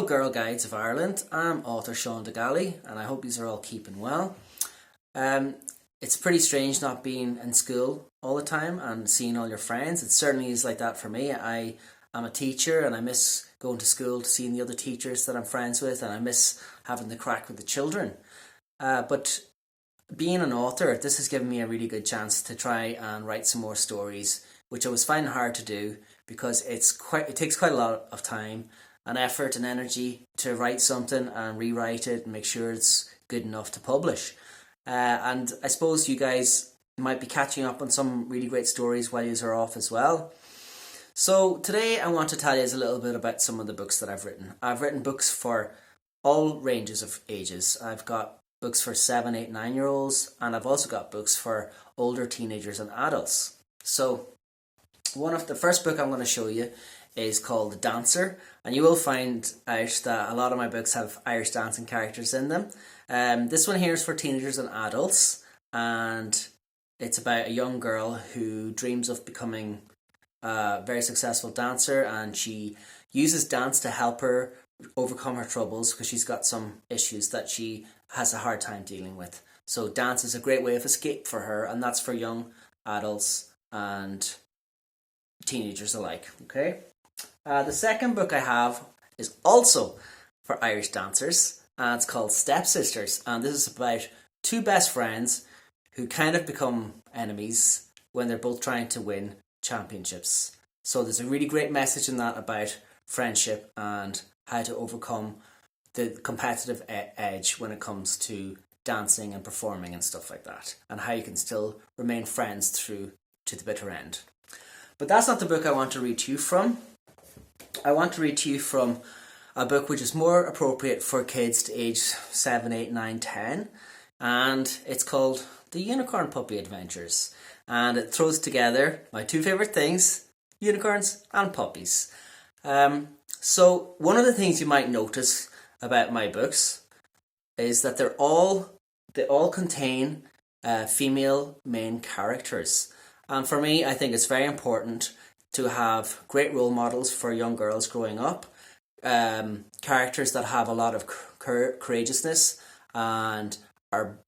Girl Guides of Ireland. I'm author Sean de Gallai and I hope you are all keeping well. It's pretty strange not being in school all the time and seeing all your friends. It certainly is like that for me. I am a teacher and I miss going to school to seeing the other teachers that I'm friends with, and I miss having the crack with the children. But being an author, this has given me a really good chance to try and write some more stories, which I was finding hard to do because it takes quite a lot of time and effort and energy to write something and rewrite it and make sure it's good enough to publish. And I suppose you guys might be catching up on some really great stories while you are off as well. So today I want to tell you a little bit about some of the books that I've written. I've written books for all ranges of ages. I've got books for 7, 8, 9-year-olds, and I've also got books for older teenagers and adults. So the first book I'm going to show you is called The Dancer, and you will find out that a lot of my books have Irish dancing characters in them. This one here is for teenagers and adults, and it's about a young girl who dreams of becoming a very successful dancer, and she uses dance to help her overcome her troubles because she's got some issues that she has a hard time dealing with. So dance is a great way of escape for her, and that's for young adults and teenagers alike. Okay. The second book I have is also for Irish dancers, and it's called Stepsisters, and this is about two best friends who kind of become enemies when they're both trying to win championships. So there's a really great message in that about friendship and how to overcome the competitive edge when it comes to dancing and performing and stuff like that, and how you can still remain friends through to the bitter end. But that's not the book I want to read to you from. I want to read to you from a book which is more appropriate for kids to age 7, 8, 9, 10, and it's called The Unicorn Puppy Adventures, and it throws together my two favourite things, unicorns and puppies. So one of the things you might notice about my books is that they all contain female main characters. And for me, I think it's very important to have great role models for young girls growing up, characters that have a lot of courageousness and are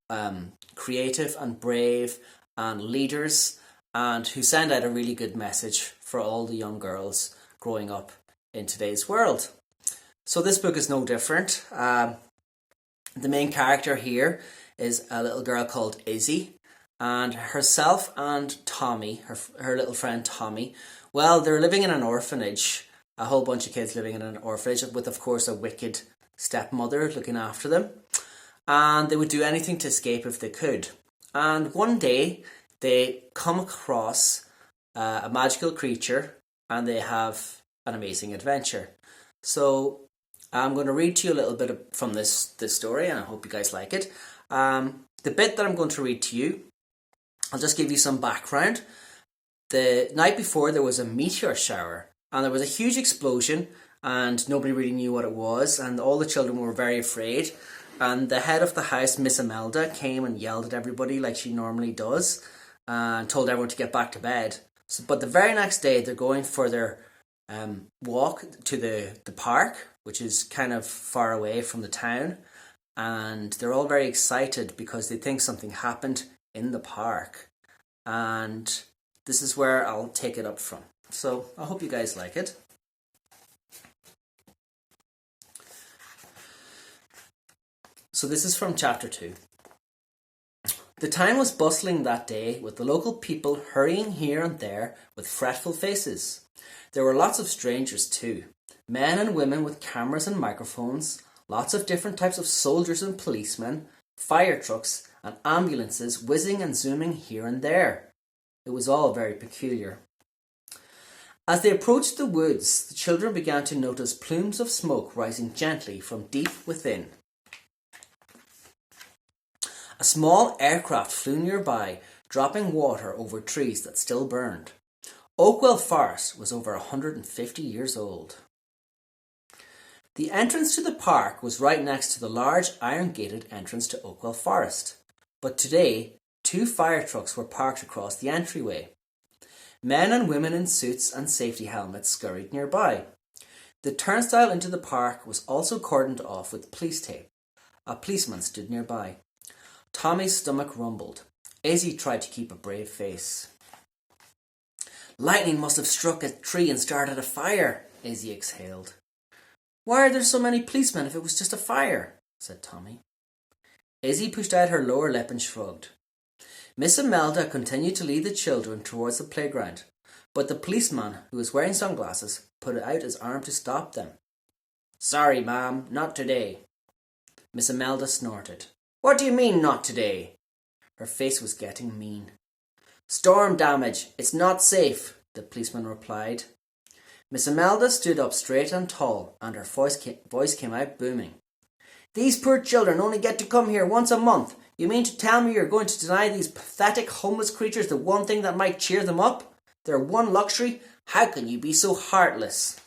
creative and brave and leaders, and who send out a really good message for all the young girls growing up in today's world. So this book is no different. The main character here is a little girl called Izzy, and herself and Tommy, her little friend Tommy, well, they're living in an orphanage, a whole bunch of kids living in an orphanage with, of course, a wicked stepmother looking after them. And they would do anything to escape if they could. And one day they come across a magical creature and they have an amazing adventure. So I'm going to read to you a little bit from this story, and I hope you guys like it. The bit that I'm going to read to you, I'll just give you some background. The night before there was a meteor shower and there was a huge explosion and nobody really knew what it was, and all the children were very afraid. And the head of the house, Miss Imelda, came and yelled at everybody like she normally does and told everyone to get back to bed. But the very next day they're going for their walk to the park, which is kind of far away from the town, and they're all very excited because they think something happened in the park, and this is where I'll take it up from. So I hope you guys like it. So this is from chapter 2. The town was bustling that day, with the local people hurrying here and there with fretful faces. There were lots of strangers too, men and women with cameras and microphones, lots of different types of soldiers and policemen, fire trucks and ambulances whizzing and zooming here and there. It was all very peculiar. As they approached the woods, the children began to notice plumes of smoke rising gently from deep within. A small aircraft flew nearby, dropping water over trees that still burned. Oakwell Forest was over 150 years old. The entrance to the park was right next to the large iron-gated entrance to Oakwell Forest, but today 2 fire trucks were parked across the entryway. Men and women in suits and safety helmets scurried nearby. The turnstile into the park was also cordoned off with police tape. A policeman stood nearby. Tommy's stomach rumbled. Izzy tried to keep a brave face. Lightning must have struck a tree and started a fire, Izzy exhaled. Why are there so many policemen if it was just a fire? Said Tommy. Izzy pushed out her lower lip and shrugged. Miss Imelda continued to lead the children towards the playground, but the policeman, who was wearing sunglasses, put out his arm to stop them. Sorry, ma'am, not today. Miss Imelda snorted. What do you mean, not today? Her face was getting mean. Storm damage. It's not safe, the policeman replied. Miss Imelda stood up straight and tall, and her voice came out booming. These poor children only get to come here once a month. You mean to tell me you're going to deny these pathetic homeless creatures the one thing that might cheer them up? Their one luxury? How can you be so heartless?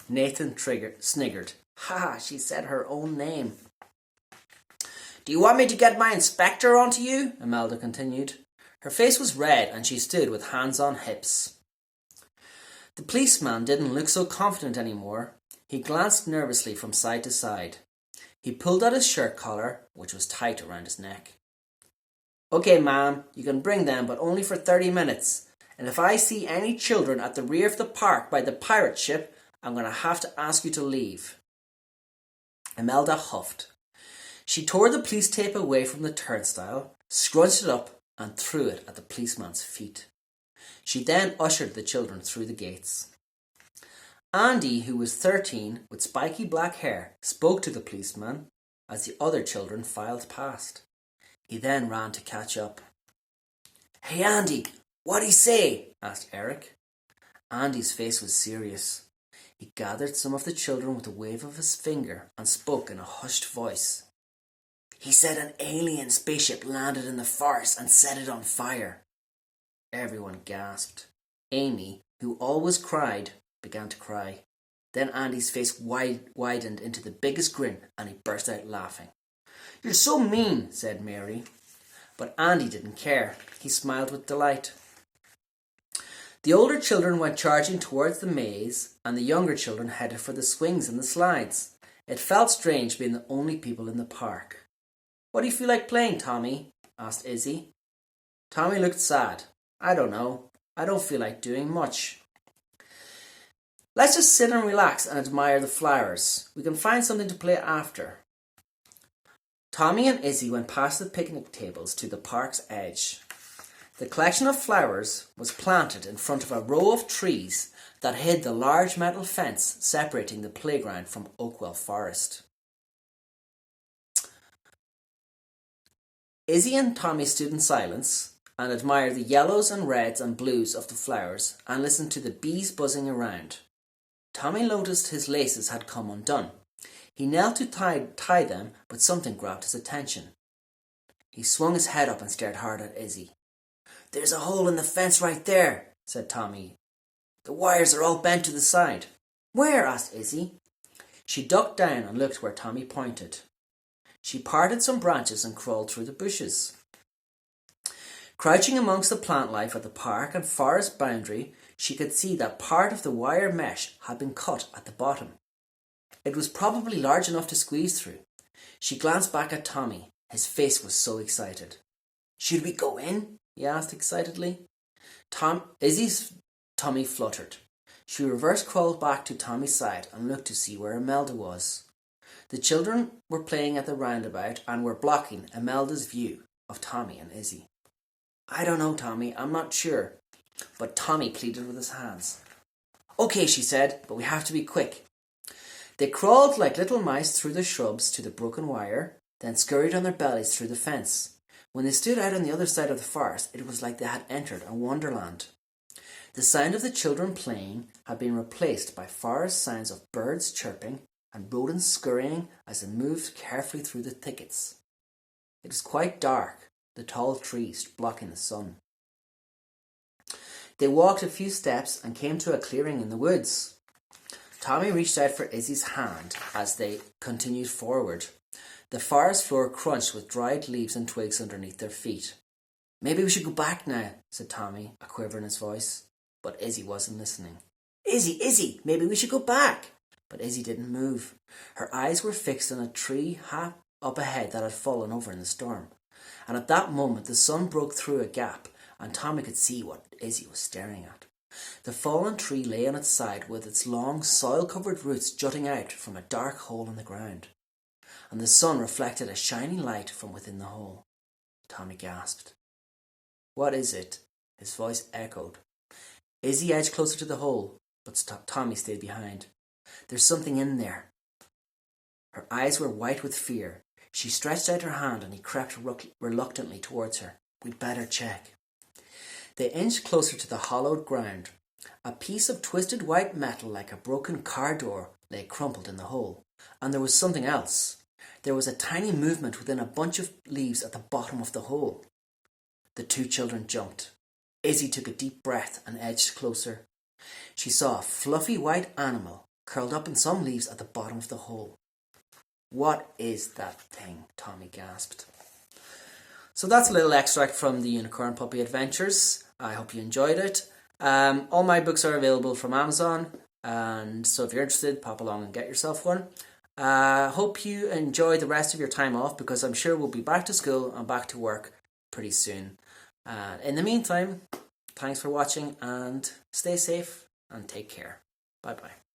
Nathan sniggered. Ha, she said her own name. Do you want me to get my inspector onto you? Imelda continued. Her face was red and she stood with hands on hips. The policeman didn't look so confident anymore. He glanced nervously from side to side. He pulled out his shirt collar, which was tight around his neck. Okay, ma'am, you can bring them, but only for 30 minutes. And if I see any children at the rear of the park by the pirate ship, I'm going to have to ask you to leave. Imelda huffed. She tore the police tape away from the turnstile, scrunched it up, and threw it at the policeman's feet. She then ushered the children through the gates. Andy, who was 13, with spiky black hair, spoke to the policeman as the other children filed past. He then ran to catch up. Hey Andy, what'd he say? Asked Eric. Andy's face was serious. He gathered some of the children with a wave of his finger and spoke in a hushed voice. He said an alien spaceship landed in the forest and set it on fire. Everyone gasped. Amy, who always cried, began to cry. Then Andy's face widened into the biggest grin and he burst out laughing. You're so mean, said Mary. But Andy didn't care. He smiled with delight. The older children went charging towards the maze and the younger children headed for the swings and the slides. It felt strange being the only people in the park. What do you feel like playing, Tommy? Asked Izzy. Tommy looked sad. I don't know. I don't feel like doing much. Let's just sit and relax and admire the flowers. We can find something to play after. Tommy and Izzy went past the picnic tables to the park's edge. The collection of flowers was planted in front of a row of trees that hid the large metal fence separating the playground from Oakwell Forest. Izzy and Tommy stood in silence and admired the yellows and reds and blues of the flowers and listened to the bees buzzing around. Tommy noticed his laces had come undone. He knelt to tie them, but something grabbed his attention. He swung his head up and stared hard at Izzy. There's a hole in the fence right there, said Tommy. The wires are all bent to the side. Where? Asked Izzy. She ducked down and looked where Tommy pointed. She parted some branches and crawled through the bushes. Crouching amongst the plant life at the park and forest boundary, she could see that part of the wire mesh had been cut at the bottom. It was probably large enough to squeeze through. She glanced back at Tommy. His face was so excited. Should we go in? He asked excitedly. Izzy's tummy fluttered. She reverse crawled back to Tommy's side and looked to see where Imelda was. The children were playing at the roundabout and were blocking Imelda's view of Tommy and Izzy. I don't know, Tommy, I'm not sure. But Tommy pleaded with his hands. Okay, she said, but we have to be quick. They crawled like little mice through the shrubs to the broken wire, then scurried on their bellies through the fence. When they stood out on the other side of the forest, it was like they had entered a wonderland. The sound of the children playing had been replaced by forest sounds of birds chirping and rodents scurrying as they moved carefully through the thickets. It was quite dark, the tall trees blocking the sun. They walked a few steps and came to a clearing in the woods. Tommy reached out for Izzy's hand as they continued forward. The forest floor crunched with dried leaves and twigs underneath their feet. Maybe we should go back now, said Tommy, a quiver in his voice. But Izzy wasn't listening. Izzy, maybe we should go back. But Izzy didn't move. Her eyes were fixed on a tree half up ahead that had fallen over in the storm. And at that moment the sun broke through a gap, and Tommy could see what Izzy was staring at. The fallen tree lay on its side with its long, soil-covered roots jutting out from a dark hole in the ground, and the sun reflected a shining light from within the hole. Tommy gasped. "What is it?" His voice echoed. Izzy edged closer to the hole, but Tommy stayed behind. "There's something in there." Her eyes were white with fear. She stretched out her hand and he crept reluctantly towards her. "We'd better check." They inched closer to the hollowed ground. A piece of twisted white metal like a broken car door lay crumpled in the hole. And there was something else. There was a tiny movement within a bunch of leaves at the bottom of the hole. The two children jumped. Izzy took a deep breath and edged closer. She saw a fluffy white animal curled up in some leaves at the bottom of the hole. "What is that thing?" Tommy gasped. So that's a little extract from the Unicorn Puppy Adventures. I hope you enjoyed it. All my books are available from Amazon, and so if you're interested, pop along and get yourself one. Hope you enjoy the rest of your time off, because I'm sure we'll be back to school and back to work pretty soon. In the meantime, thanks for watching, and stay safe and take care. Bye bye.